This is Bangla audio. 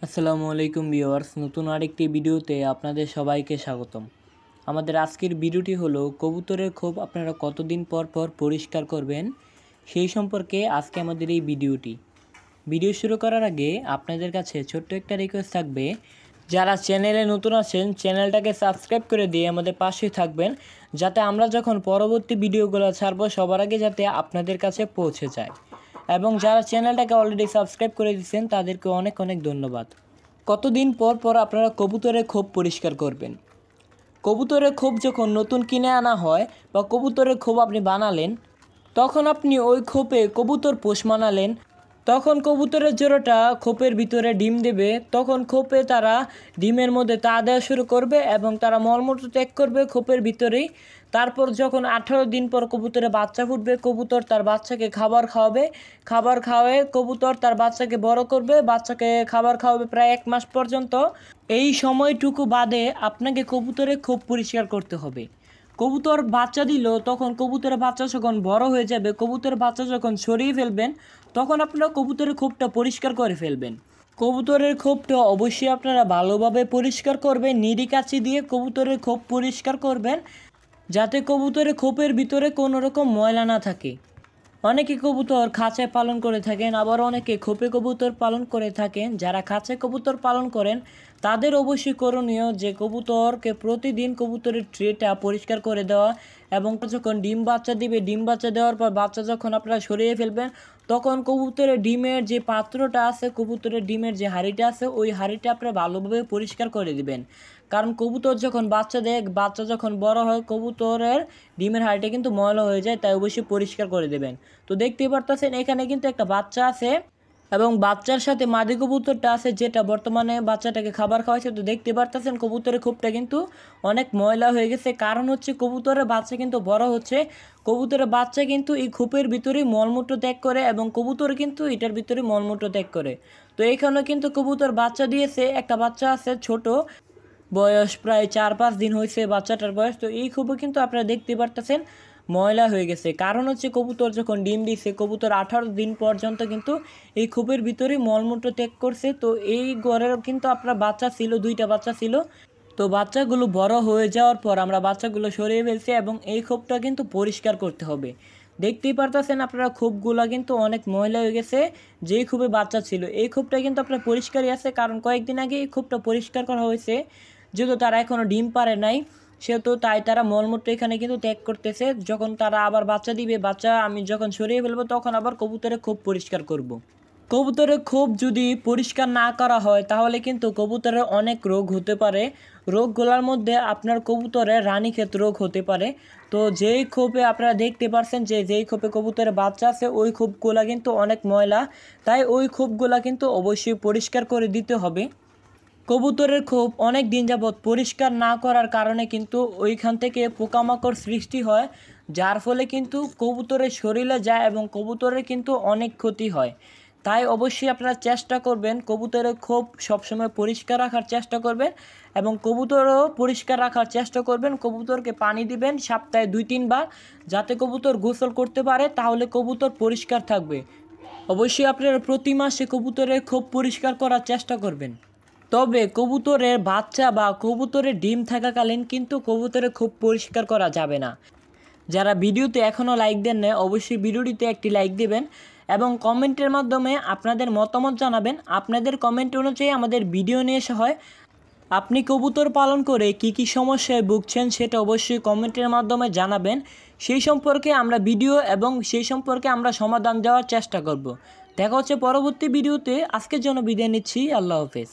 আসসালামু আলাইকুম ভিউয়ার্স, নতুন আরেকটি ভিডিওতে আপনাদের সবাইকে স্বাগতম। আমাদের আজকের ভিডিওটি হলো কবুতরের খোপ আপনারা কতদিন পর পর পরিষ্কার করবেন সেই সম্পর্কে আজকে আমাদের এই ভিডিওটি। ভিডিও শুরু করার আগে আপনাদের কাছে ছোট্ট একটা রিকোয়েস্ট থাকবে, যারা চ্যানেলে নতুন আছেন চ্যানেলটাকে সাবস্ক্রাইব করে দিয়ে আমাদের পাশেই থাকবেন, যাতে আমরা যখন পরবর্তী ভিডিওগুলো ছাড়বো সবার আগে যাতে আপনাদের কাছে পৌঁছে যায়। এবং যারা চ্যানেলটাকে অলরেডি সাবস্ক্রাইব করে দিয়েছেন তাদেরকে অনেক অনেক ধন্যবাদ। কতদিন পর পর আপনারা কবুতরের খোপ পরিষ্কার করবেন? কবুতরের খোপ যখন নতুন কিনে আনা হয় বা কবুতরের খোপ আপনি বানালেন, তখন আপনি ওই খোপে কবুতর পোষ মানালেন, তখন কবুতরের জোড়াটা খোপের ভিতরে ডিম দেবে, তখন খোপে তারা ডিমের মধ্যে তা দেওয়া শুরু করবে এবং তারা মলমূত্র ত্যাগ করবে খোপের ভিতরেই। তারপর যখন 18 দিন পর কবুতরের বাচ্চা ফুটবে, কবুতর তার বাচ্চাকে খাবার খাওয়াবে, খাবার খাওয়ায় কবুতর তার বাচ্চাকে বড় করবে, বাচ্চাকে খাবার খাওয়াবে প্রায় 1 মাস পর্যন্ত। এই সময়টুকু বাদে আপনাকে কবুতরের খোপ পরিষ্কার করতে হবে। কবুতর বাচ্চা দিল, তখন কবুতরের বাচ্চা যখন বড় হয়ে যাবে, কবুতরের বাচ্চা যখন সরিয়ে ফেলবেন, তখন আপনারা কবুতরের খোপটা পরিষ্কার করে ফেলবেন। কবুতরের খোপটা অবশ্যই আপনারা ভালোভাবে পরিষ্কার করবেন, নিড়ি কাঁচি দিয়ে কবুতরের খোপ পরিষ্কার করবেন, যাতে কবুতরের খোপের ভিতরে কোনো রকম ময়লা না থাকে। অনেকে কবুতর খাঁচায় পালন করে থাকেন, আবার অনেকে খোপে কবুতর পালন করে থাকেন। যারা খাঁচায় কবুতর পালন করেন তাদের অবশ্যই করণীয় যে কবুতরকে প্রতিদিন কবুতরের ট্রেটা পরিষ্কার করে দেওয়া, এবং যখন ডিম বাচ্চা দিবে, ডিম বাচ্চা দেওয়ার পর বাচ্চা যখন আপনারা সরিয়ে ফেলবেন, তখন কবুতরের ডিমের যে পাত্রটা আছে, কবুতরের ডিমের যে হাঁড়িটা আছে, ওই হাঁড়িটা আপনারা ভালোভাবে পরিষ্কার করে দিবেন। কারণ কবুতর যখন বাচ্চা দেয়, বাচ্চা যখন বড় হয়, কবুতরের ডিমের হাঁড়িটা কিন্তু ময়লা হয়ে যায়, তাই অবশ্যই পরিষ্কার করে দেবেন। তো দেখতেই পারতেছেন এখানে কিন্তু একটা বাচ্চা আছে এবং বাচ্চার সাথে মাদি কবুতরটা আছে, যেটা বর্তমানে বাচ্চাটাকে খাবার খাওয়াচ্ছে। তো দেখতে পারতেছেন কবুতরের খোপটা কিন্তু অনেক ময়লা হয়ে গেছে, কারণ হচ্ছে কবুতরের বাচ্চা কিন্তু বড় হচ্ছে। কবুতরের বাচ্চা কিন্তু এই খোপের ভিতরেই মলমূত্র ত্যাগ করে এবং কবুতর কিন্তু এটার ভিতরে মলমূত্র ত্যাগ করে। তো এইখানে কিন্তু কবুতর বাচ্চা দিয়েছে, একটা বাচ্চা আছে ছোট, বয়স প্রায় 4-5 দিন হয়েছে বাচ্চাটার বয়স। তো এই খোপে কিন্তু আপনারা দেখতে পারতেছেন ময়লা হয়ে গেছে, কারণ হচ্ছে কবুতর যখন ডিম দিচ্ছে, কবুতর 18 দিন পর্যন্ত কিন্তু এই খোপের ভিতরে মলমূত্র ত্যাগ করছে। তো এই ঘরের কিন্তু আপনার বাচ্চা ছিল, 2টা বাচ্চা ছিল। তো বাচ্চাগুলো বড় হয়ে যাওয়ার পর আমরা বাচ্চাগুলো সরিয়ে ফেলছি এবং এই খোপটা কিন্তু পরিষ্কার করতে হবে। দেখতেই পারতেছেন আপনারা খোপগুলা কিন্তু অনেক ময়লা হয়ে গেছে। যেই খোপে বাচ্চা ছিল এই খোপটা কিন্তু আপনার পরিষ্কারই আছে, কারণ কয়েকদিন আগে এই খোপটা পরিষ্কার করা হয়েছে। যেহেতু তারা এখনও ডিম পারে নাই, সেহেতু তাই তারা মলমূত্র এখানে কিন্তু ত্যাগ করতেছে। যখন তারা আবার বাচ্চা দিবে, বাচ্চা আমি যখন সরিয়ে ফেলবো, তখন আবার কবুতরের খোপ পরিষ্কার করব। কবুতরের খোপ যদি পরিষ্কার না করা হয় তাহলে কিন্তু কবুতরের অনেক রোগ হতে পারে। রোগগুলোর মধ্যে আপনার কবুতরের রানীক্ষেত রোগ হতে পারে। তো যেই খোপে আপনারা দেখতে পাচ্ছেন যে যেই খোপে কবুতরের বাচ্চা আছে, ওই খোপগুলা কিন্তু অনেক ময়লা, তাই ওই খোপগুলা কিন্তু অবশ্যই পরিষ্কার করে দিতে হবে। কবুতরের খোপ অনেক দিন যাবৎ পরিষ্কার না করার কারণে কিন্তু ওইখান থেকে পোকামাকড় সৃষ্টি হয়, যার ফলে কিন্তু কবুতরের শরীরে যায় এবং কবুতরের কিন্তু অনেক ক্ষতি হয়। তাই অবশ্যই আপনারা চেষ্টা করবেন কবুতরের খোপ সবসময় পরিষ্কার রাখার চেষ্টা করবেন এবং কবুতরও পরিষ্কার রাখার চেষ্টা করবেন। কবুতরকে পানি দিবেন সপ্তাহে 2-3 বার, যাতে কবুতর গোসল করতে পারে, তাহলে কবুতর পরিষ্কার থাকবে। অবশ্যই আপনারা প্রতি মাসে কবুতরের খোপ পরিষ্কার করার চেষ্টা করবেন। তবে কবুতরের বাচ্চা বা কবুতরের ডিম থাকাকালীন কিন্তু কবুতরের খোপ পরিষ্কার করা যাবে না। যারা ভিডিওতে এখনও লাইক দেন না, অবশ্যই ভিডিওটিতে একটি লাইক দেবেন এবং কমেন্টের মাধ্যমে আপনাদের মতামত জানাবেন। আপনাদের কমেন্ট অনুযায়ী আমাদের ভিডিও নিয়ে আসা হয়। আপনি কবুতর পালন করে কি কি সমস্যায় ভুগছেন সেটা অবশ্যই কমেন্টের মাধ্যমে জানাবেন। সেই সম্পর্কে আমরা ভিডিও এবং সেই সম্পর্কে আমরা সমাধান দেওয়ার চেষ্টা করব। দেখা হচ্ছে পরবর্তী ভিডিওতে। আজকের জন্য বিদায় নিচ্ছি। আল্লাহ হাফেজ।